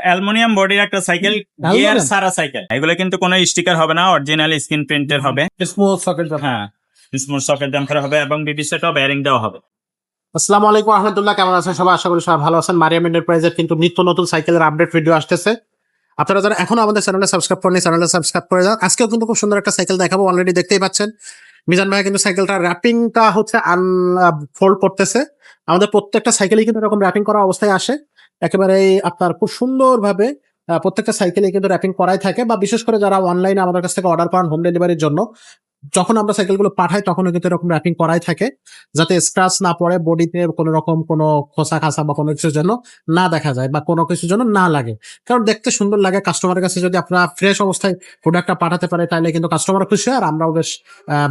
Aluminium বডির একটা cycle, gear সারা cycle. এগুলো কিন্তু কোনো স্টিকার হবে না, অরিজিনাল স্ক্রিন প্রিন্টের হবে। Smooth socket. হ্যাঁ, স্মুথ সকেট জাম্পার হবে এবং বিপি সেটও বেয়ারিং দেওয়া হবে। আসসালামু আলাইকুম রহমতুল্লাহ, কেমন আছেন সবাই? আশা করি সবাই ভালো আছেন। মারিয়াম এন্টারপ্রাইজের কিন্তু নিত্য নতুন সাইকেলের আপডেট ভিডিও আসতেছে। আপনারা যারা এখনো আমাদের চ্যানেলটা সাবস্ক্রাইব করেনি, চ্যানেলটা সাবস্ক্রাইব করে যান। আজকেও কিন্তু খুব সুন্দর একটা সাইকেল দেখাবো, অলরেডি দেখতেই পাচ্ছেন মিজান ভাই কিন্তু সাইকেলটা র্যাপিংটা হচ্ছে আনফোল্ড করতেছে। আমাদের প্রত্যেকটা সাইকেলই কিন্তু এরকম র্যাপিং করা অবস্থায় আসে, একেবারে আপনার খুব সুন্দরভাবে প্রত্যেকটা সাইকেলই কিন্তু র্যাপিং করাই থাকে। বা বিশেষ করে যারা অনলাইনে আমাদের কাছ থেকে অর্ডার করেন হোম ডেলিভারির জন্য, যখন আমরা সাইকেলগুলো পাঠাই তখনও কিন্তু এরকম র্যাপিং করাই থাকে, যাতে স্ক্র্যাচ না পড়ে, বডিতে কোনো রকম কোনো খোসা খাসা বা কোনো কিছুর জন্য না দেখা যায় বা কোনো কিছুর জন্য না লাগে। কারণ দেখতে সুন্দর লাগে, কাস্টমারের কাছে যদি আপনারা ফ্রেশ অবস্থায় প্রোডাক্টটা পাঠাতে পারে তাহলে কিন্তু কাস্টমার খুশি হয় আর আমরাও বেশ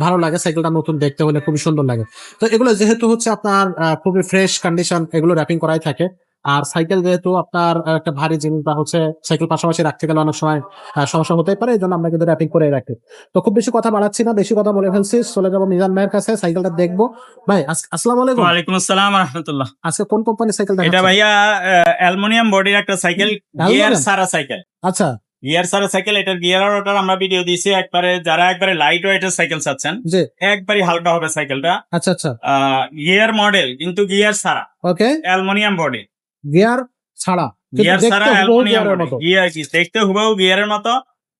ভালো লাগে। সাইকেলটা নতুন দেখতে হলে খুবই সুন্দর লাগে। তো এগুলো যেহেতু হচ্ছে আপনার খুবই ফ্রেশ কন্ডিশন, এগুলো র্যাপিং করাই থাকে। আর সাইকেল যেহেতু আপনার একটা ভারী জিনিস বা হচ্ছে সাইকেল পাশাপাশি রাখতে গেলে অনেক সময় সমস্যা হতেই পারে, এই জন্য আমরা কিন্তু র্যাপিং করে রাখি। তো খুব বেশি কথা বাড়াচ্ছি না, বেশি কথা বলে ফেলছি, চলে যাবো মিজান ভাইয়ের কাছে, সাইকেলটা দেখবো। ভাই আসসালামু আলাইকুম। ওয়ালাইকুম আসসালাম রাহমাতুল্লাহ। আজকে কোন কোম্পানির সাইকেল এটা দেখাচ্ছেন? ভাইয়া অ্যালুমিনিয়াম বডির একটা সাইকেল, গিয়ার সারা সাইকেল। আচ্ছা, গিয়ার সারা সাইকেল। এটার গিয়ার আর ওটার আমরা ভিডিও দিয়েছি। একবারে যারা একবারে লাইট ওয়েটের সাইকেল চাচ্ছেন, জি, একবারে হালকা হবে সাইকেলটা। আচ্ছা আচ্ছা, গিয়ার মডেল কিন্তু গিয়ার সারা, ওকে। অ্যালুমিনিয়াম বডি, গিয়ার ছাড়া, কিন্তু গিয়ার দেখতে ছাড়া হুবহু অ্যালুমিনিয়াম গিয়ারের বডি। মতো। গিয়ার কি দেখতে হুবহু গিয়ারের মতো,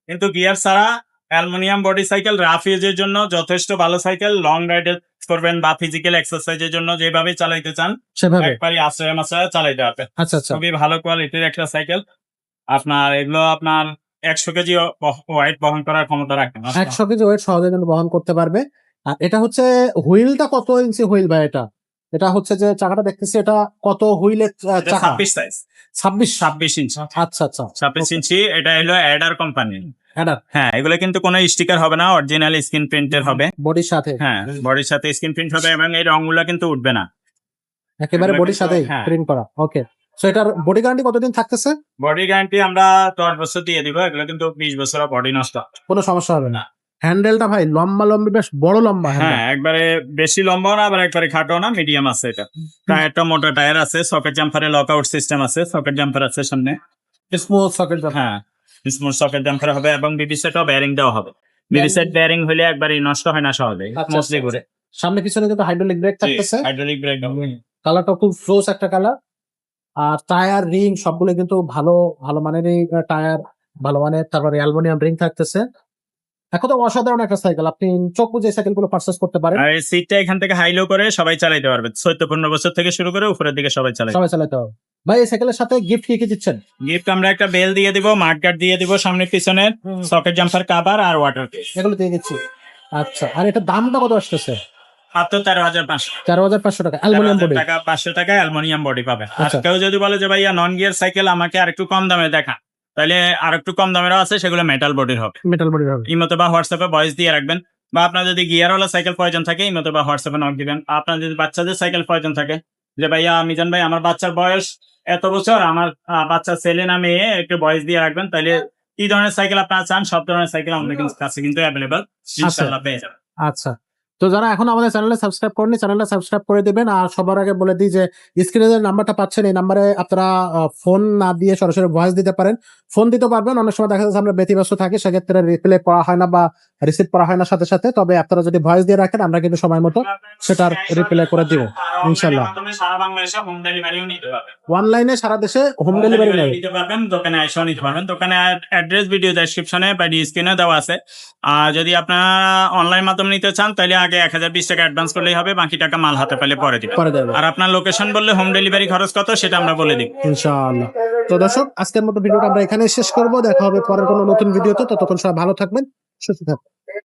কিন্তু গিয়ার ছাড়া অ্যালুমিনিয়াম বডি সাইকেল। রাফ ইউজের জন্য যথেষ্ট ভালো সাইকেল। লং রাইডে করবেন বা ফিজিক্যাল এক্সারসাইজের জন্য যেভাবে চালাইতে চান সেভাবে, একবারে আশ্রয় মাশ্রয় চালাইতে হবে। আচ্ছা আচ্ছা। খুবই ভালো কোয়ালিটির একটা সাইকেল। আপনার এগুলো আপনার 100 কেজি ওয়েট বহন করার ক্ষমতা রাখে। 100 কেজি ওয়েট সহজে কিন্তু বহন করতে পারবে। আর এটা হচ্ছে হুইলটা কত ইঞ্চি হুইল ভাই? এটা হচ্ছে যে চাকাটা দেখতেছি, এটা কত হুইলের চাকা? 26 সাইজ, 26 ইঞ্চি। আচ্ছা আচ্ছা, 26 ইঞ্চি। এটা হলো অ্যাডার কোম্পানি। অ্যাডার হ্যাঁ, এগুলো কিন্তু কোনো স্টিকার হবে না, অরিজিনাল স্ক্রিন প্রিন্টের হবে। বডির সাথে, হ্যাঁ, বডির সাথে স্ক্রিন প্রিন্ট হবে এবং এই রংগুলো কিন্তু উঠবে না, একেবারে এগুলো বডির কিন্তু, সাথেই হ্যাঁ। প্রিন্ট করা। ওকে, সো এটার বডি গ্যারান্টি কতদিন থাকতেছে? বডি গ্যারান্টি আমরা 10 বছর দিয়ে দিব। এগুলো কিন্তু 20 বছর বডি নষ্ট হবে না। কোনো সমস্যা হবে না। না। হ্যান্ডেলটা ভাই লম্বা লম্বি, বেশ বড় লম্বা হ্যাঁ, হ্যান্ডেল। একবারে বেশি লম্বাও না আবার একবারে খাটো না, মিডিয়াম আছে এটা। টায়ারটা মোটা টায়ার আছে, সকেট জাম্পারে লক আউট সিস্টেম আছে, সকেট জাম্পার আছে সামনে। Smooth socket. হ্যাঁ, স্মুথ সকেট জাম্পার হবে এবং বিপি সেটও বেয়ারিং দেওয়া হবে। বিপি সেট বেয়ারিং হলে একবারই নষ্ট হয় না সহজে, স্মুথলি ঘুরে। সামনে পিছনে কিন্তু হাইড্রোলিক ব্রেক থাকতেছে, হাইড্রোলিক ব্রেক। কালারটা খুব ফ্রোজ একটা কালার। আর টায়ার রিং সবগুলো কিন্তু ভালো ভালো মানেরই টায়ার, ভালো মানের। তারপরে অ্যালুমিনিয়াম রিং থাকতেছে। এখন তো অসাধারণ একটা সাইকেল, আপনি চোখ বুজে সাইকেল গুলো পারচেস করতে পারেন। আর এই সিটটা এখান থেকে হাই লো করে সবাই চালাতে পারবে। 14-15 বছর থেকে শুরু করে উপরের দিকে সবাই চালায়। সবাই চালাতে হবে। ভাই এই সাইকেলের সাথে গিফট কি কি দিচ্ছেন? গিফট আমরা একটা বেল দিয়ে দিব, মার্কার দিয়ে দিব সামনে পিছনে, সকেট জাম্পার কভার আর ওয়াটার কেস, এগুলো দিয়ে দিচ্ছি। আচ্ছা, আর এটা দামটা কত আসতেছে? মাত্র 13,500 13,500 টাকা অ্যালুমিনিয়াম বডি। 500 টাকা অ্যালুমিনিয়াম বডি পাবে। আর আচ্ছা। কেউ যদি বলে যে ভাইয়া নন গিয়ার সাইকেল আমাকে আর একটু কম দামে দেখা, তাহলে আর একটু কম দামেরও আছে, সেগুলো মেটাল বডির হবে। মেটাল বডি হবে। ইমোতে বা হোয়াটসঅ্যাপে ভয়েস দিয়ে রাখবেন। বা আপনার যদি গিয়ারওয়ালা সাইকেল প্রয়োজন থাকে ইমোতে বা হোয়াটসঅ্যাপে নক দিবেন। আপনার যদি বাচ্চাদের সাইকেল প্রয়োজন থাকে, যে ভাইয়া মিজান ভাই আমার বাচ্চার বয়স এত বছর, আমার বাচ্চা ছেলে না মেয়ে, একটু ভয়েস দিয়ে রাখবেন, তাহলে কি ধরনের সাইকেল আপনারা চান সব ধরনের সাইকেল আমাদের কাছে কিন্তু অ্যাভেলেবল, ইনশাআল্লাহ পেয়ে যাবেন। আচ্ছা, তো যারা এখন আমাদের চ্যানেলে সাবস্ক্রাইব করেনি, চ্যানেলটা সাবস্ক্রাইব করে দিবেন। আর সবার আগে বলে দিই যে স্ক্রিনে যে নাম্বারটা পাচ্ছেন, এই নাম্বারে আপনারা ফোন না দিয়ে সরাসরি ভয়েস দিতে পারেন। ফোন দিতে পারবেন, অনেক সময় দেখা যাচ্ছে আমরা ব্যতিব্যস্ত থাকি, সেক্ষেত্রে রিপ্লে করা হয় না বা রিসিভ করা হয় না সাথে সাথে। তবে আপনারা যদি ভয়েস দিয়ে রাখেন আমরা কিন্তু সময় মতো সেটার রিপ্লে করে দিব ইনশাল্লাহ। সারা বাংলাদেশে হোম ডেলিভারিও নিতে পারবেন। অনলাইনে সারা দেশে হোম ডেলিভারি নেই, নিতে পারবেন, দোকানে এসেও নিতে পারবেন। দোকানে অ্যাড্রেস ভিডিও ডেসক্রিপশনে বা স্ক্রিনে দেওয়া আছে। আর যদি আপনারা অনলাইন মাধ্যমে নিতে চান তাহলে আগে 1020 টাকা অ্যাডভান্স করলেই হবে, বাকি টাকা মাল হাতে পেলে পরে দিবেন। আর আপনার লোকেশন বললে হোম ডেলিভারি খরচ কত সেটা আমরা বলে দিব ইনশাআল্লাহ। তো দর্শক, আজকের মতো ভিডিওটা আমরা এখানে শেষ করব। দেখা হবে পরের কোনো নতুন ভিডিওতে। ততক্ষণ সবাই ভালো থাকবেন, সুস্থ থাকবেন।